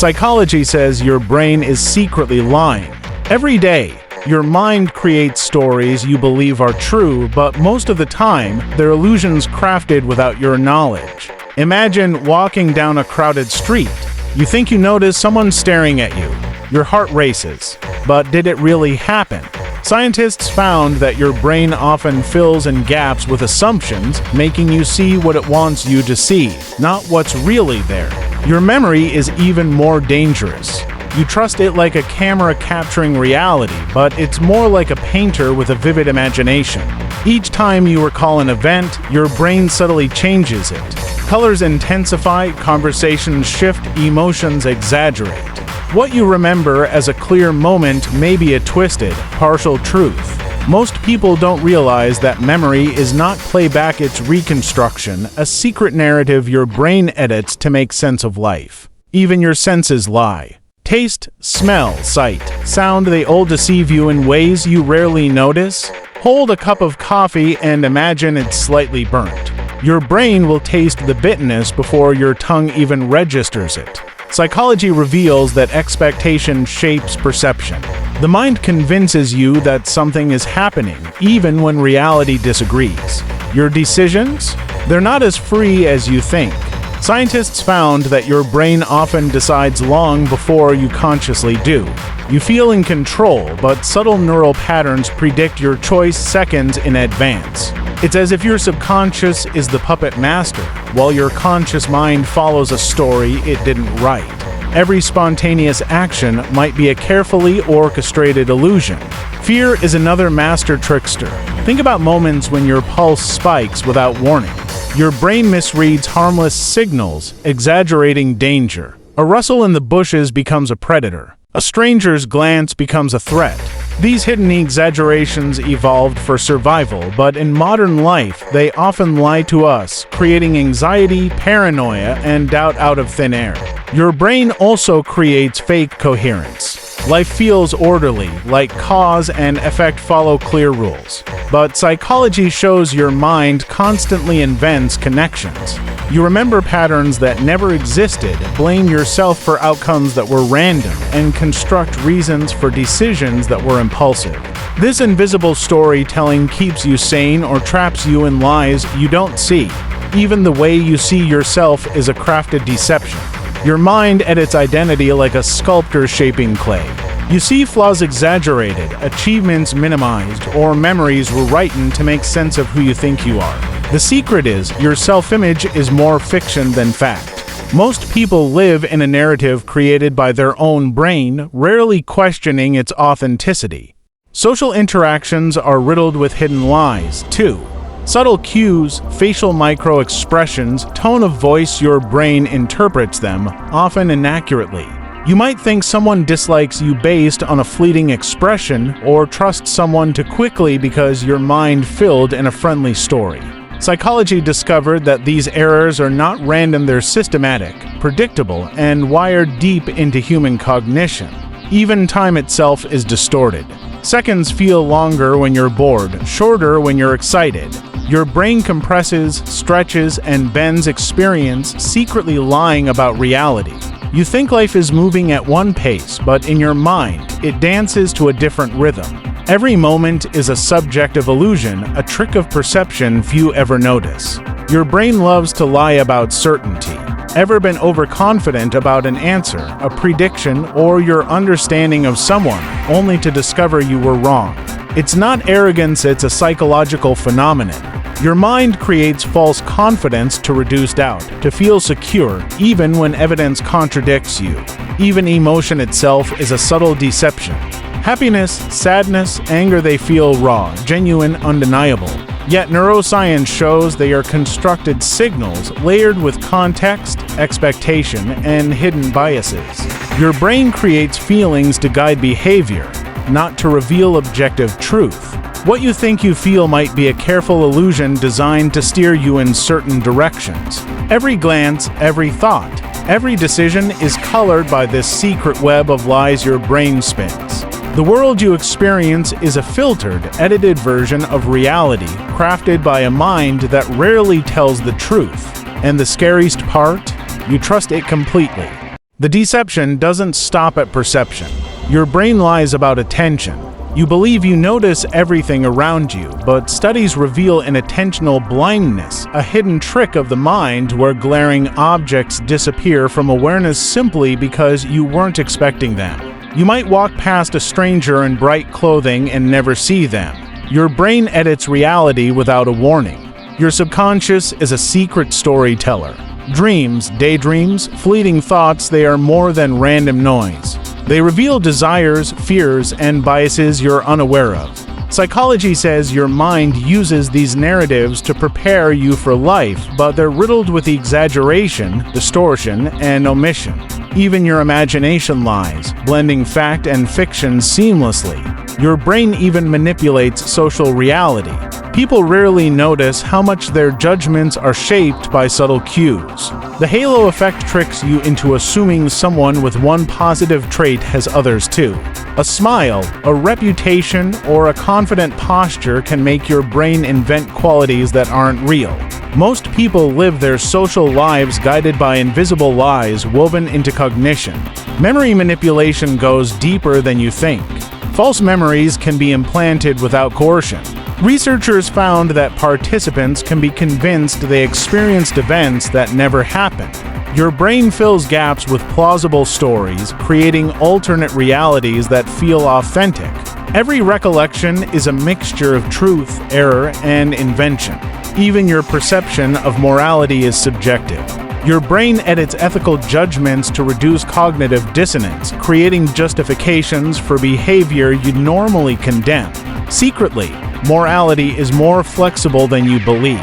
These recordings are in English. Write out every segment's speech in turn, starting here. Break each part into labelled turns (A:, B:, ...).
A: Psychology says your brain is secretly lying. Every day, your mind creates stories you believe are true, but most of the time, they're illusions crafted without your knowledge. Imagine walking down a crowded street. You think you notice someone staring at you. Your heart races. But did it really happen? Scientists found that your brain often fills in gaps with assumptions, making you see what it wants you to see, not what's really there. Your memory is even more dangerous. You trust it like a camera capturing reality, but it's more like a painter with a vivid imagination. Each time you recall an event, your brain subtly changes it. Colors intensify, conversations shift, emotions exaggerate. What you remember as a clear moment may be a twisted, partial truth. Most people don't realize that memory is not playback, it's reconstruction, a secret narrative your brain edits to make sense of life. Even your senses lie. Taste, smell, sight, sound, they all deceive you in ways you rarely notice. Hold a cup of coffee and imagine it's slightly burnt. Your brain will taste the bitterness before your tongue even registers it. Psychology reveals that expectation shapes perception. The mind convinces you that something is happening, even when reality disagrees. Your decisions? They're not as free as you think. Scientists found that your brain often decides long before you consciously do. You feel in control, but subtle neural patterns predict your choice seconds in advance. It's as if your subconscious is the puppet master, while your conscious mind follows a story it didn't write. Every spontaneous action might be a carefully orchestrated illusion. Fear is another master trickster. Think about moments when your pulse spikes without warning. Your brain misreads harmless signals, exaggerating danger. A rustle in the bushes becomes a predator. A stranger's glance becomes a threat. These hidden exaggerations evolved for survival, but in modern life, they often lie to us, creating anxiety, paranoia, and doubt out of thin air. Your brain also creates fake coherence. Life feels orderly, like cause and effect follow clear rules. But psychology shows your mind constantly invents connections. You remember patterns that never existed, blame yourself for outcomes that were random, and construct reasons for decisions that were impulsive. This invisible storytelling keeps you sane or traps you in lies you don't see. Even the way you see yourself is a crafted deception. Your mind edits identity like a sculptor shaping clay. You see flaws exaggerated, achievements minimized, or memories rewritten to make sense of who you think you are. The secret is, your self-image is more fiction than fact. Most people live in a narrative created by their own brain, rarely questioning its authenticity. Social interactions are riddled with hidden lies, too. Subtle cues, facial micro-expressions, tone of voice, your brain interprets them, often inaccurately. You might think someone dislikes you based on a fleeting expression, or trust someone too quickly because your mind filled in a friendly story. Psychology discovered that these errors are not random, they're systematic, predictable, and wired deep into human cognition. Even time itself is distorted. Seconds feel longer when you're bored, shorter when you're excited. Your brain compresses, stretches, and bends experience, secretly lying about reality. You think life is moving at one pace, but in your mind, it dances to a different rhythm. Every moment is a subjective illusion, a trick of perception few ever notice. Your brain loves to lie about certainty. Ever been overconfident about an answer, a prediction, or your understanding of someone, only to discover you were wrong? It's not arrogance, it's a psychological phenomenon. Your mind creates false confidence to reduce doubt, to feel secure, even when evidence contradicts you. Even emotion itself is a subtle deception. Happiness, sadness, anger, they feel raw, genuine, undeniable. Yet neuroscience shows they are constructed signals layered with context, expectation, and hidden biases. Your brain creates feelings to guide behavior, not to reveal objective truth. What you think you feel might be a careful illusion designed to steer you in certain directions. Every glance, every thought, every decision is colored by this secret web of lies your brain spins. The world you experience is a filtered, edited version of reality crafted by a mind that rarely tells the truth. And the scariest part? You trust it completely. The deception doesn't stop at perception. Your brain lies about attention. You believe you notice everything around you, but studies reveal an attentional blindness, a hidden trick of the mind where glaring objects disappear from awareness simply because you weren't expecting them. You might walk past a stranger in bright clothing and never see them. Your brain edits reality without a warning. Your subconscious is a secret storyteller. Dreams, daydreams, fleeting thoughts, they are more than random noise. They reveal desires, fears, and biases you're unaware of. Psychology says your mind uses these narratives to prepare you for life, but they're riddled with exaggeration, distortion, and omission. Even your imagination lies, blending fact and fiction seamlessly. Your brain even manipulates social reality. People rarely notice how much their judgments are shaped by subtle cues. The halo effect tricks you into assuming someone with one positive trait has others too. A smile, a reputation, or a confident posture can make your brain invent qualities that aren't real. Most people live their social lives guided by invisible lies woven into cognition. Memory manipulation goes deeper than you think. False memories can be implanted without coercion. Researchers found that participants can be convinced they experienced events that never happened. Your brain fills gaps with plausible stories, creating alternate realities that feel authentic. Every recollection is a mixture of truth, error, and invention. Even your perception of morality is subjective. Your brain edits ethical judgments to reduce cognitive dissonance, creating justifications for behavior you'd normally condemn. Secretly, morality is more flexible than you believe.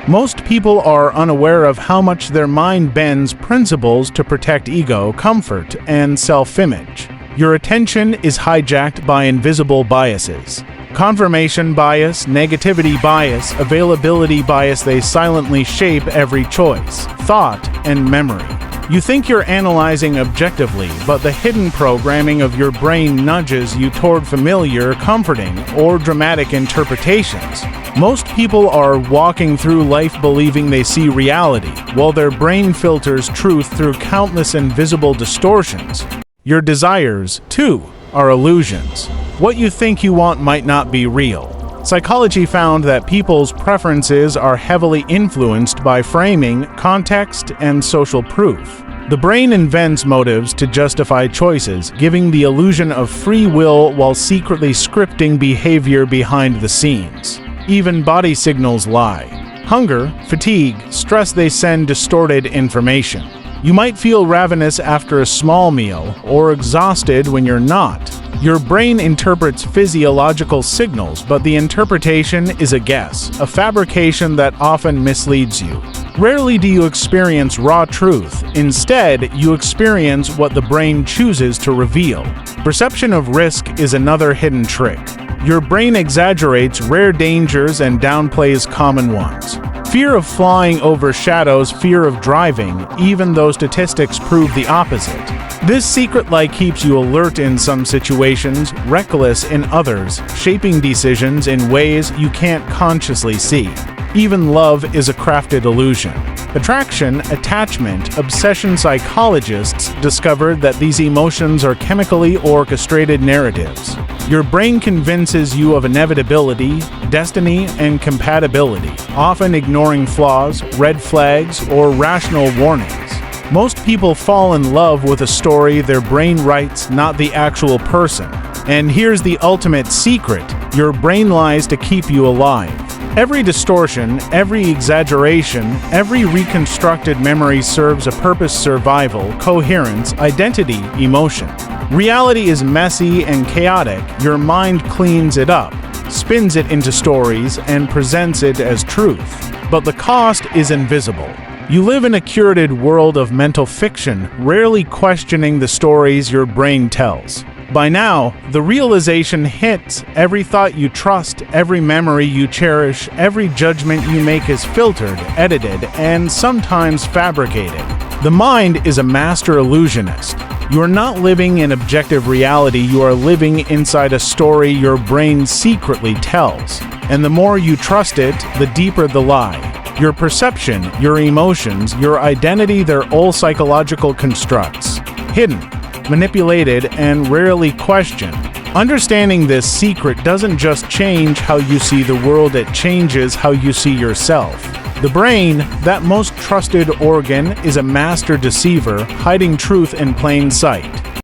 A: Most people are unaware of how much their mind bends principles to protect ego, comfort, and self-image. Your attention is hijacked by invisible biases. Confirmation bias, negativity bias, availability bias, they silently shape every choice, thought, and memory. You think you're analyzing objectively, but the hidden programming of your brain nudges you toward familiar, comforting, or dramatic interpretations. Most people are walking through life believing they see reality, while their brain filters truth through countless invisible distortions. Your desires, too, are illusions. What you think you want might not be real. Psychology found that people's preferences are heavily influenced by framing, context, and social proof. The brain invents motives to justify choices, giving the illusion of free will while secretly scripting behavior behind the scenes. Even body signals lie. Hunger, fatigue, stress, they send distorted information. You might feel ravenous after a small meal, or exhausted when you're not. Your brain interprets physiological signals, but the interpretation is a guess, a fabrication that often misleads you. Rarely do you experience raw truth. Instead, you experience what the brain chooses to reveal. Perception of risk is another hidden trick. Your brain exaggerates rare dangers and downplays common ones. Fear of flying overshadows fear of driving, even though statistics prove the opposite. This secret lie keeps you alert in some situations, reckless in others, shaping decisions in ways you can't consciously see. Even love is a crafted illusion. Attraction, attachment, obsession, psychologists discovered that these emotions are chemically orchestrated narratives. Your brain convinces you of inevitability, destiny, and compatibility, often ignoring flaws, red flags, or rational warnings. Most people fall in love with a story their brain writes, not the actual person. And here's the ultimate secret: your brain lies to keep you alive. Every distortion, every exaggeration, every reconstructed memory serves a purpose: survival, coherence, identity, emotion. Reality is messy and chaotic. Your mind cleans it up, spins it into stories, and presents it as truth. But the cost is invisible. You live in a curated world of mental fiction, rarely questioning the stories your brain tells. By now, the realization hits: every thought you trust, every memory you cherish, every judgment you make is filtered, edited, and sometimes fabricated. The mind is a master illusionist. You are not living in objective reality, you are living inside a story your brain secretly tells. And the more you trust it, the deeper the lie. Your perception, your emotions, your identity, they're all psychological constructs. hidden, manipulated, and rarely questioned. Understanding this secret doesn't just change how you see the world, it changes how you see yourself. The brain, that most trusted organ, is a master deceiver, hiding truth in plain sight.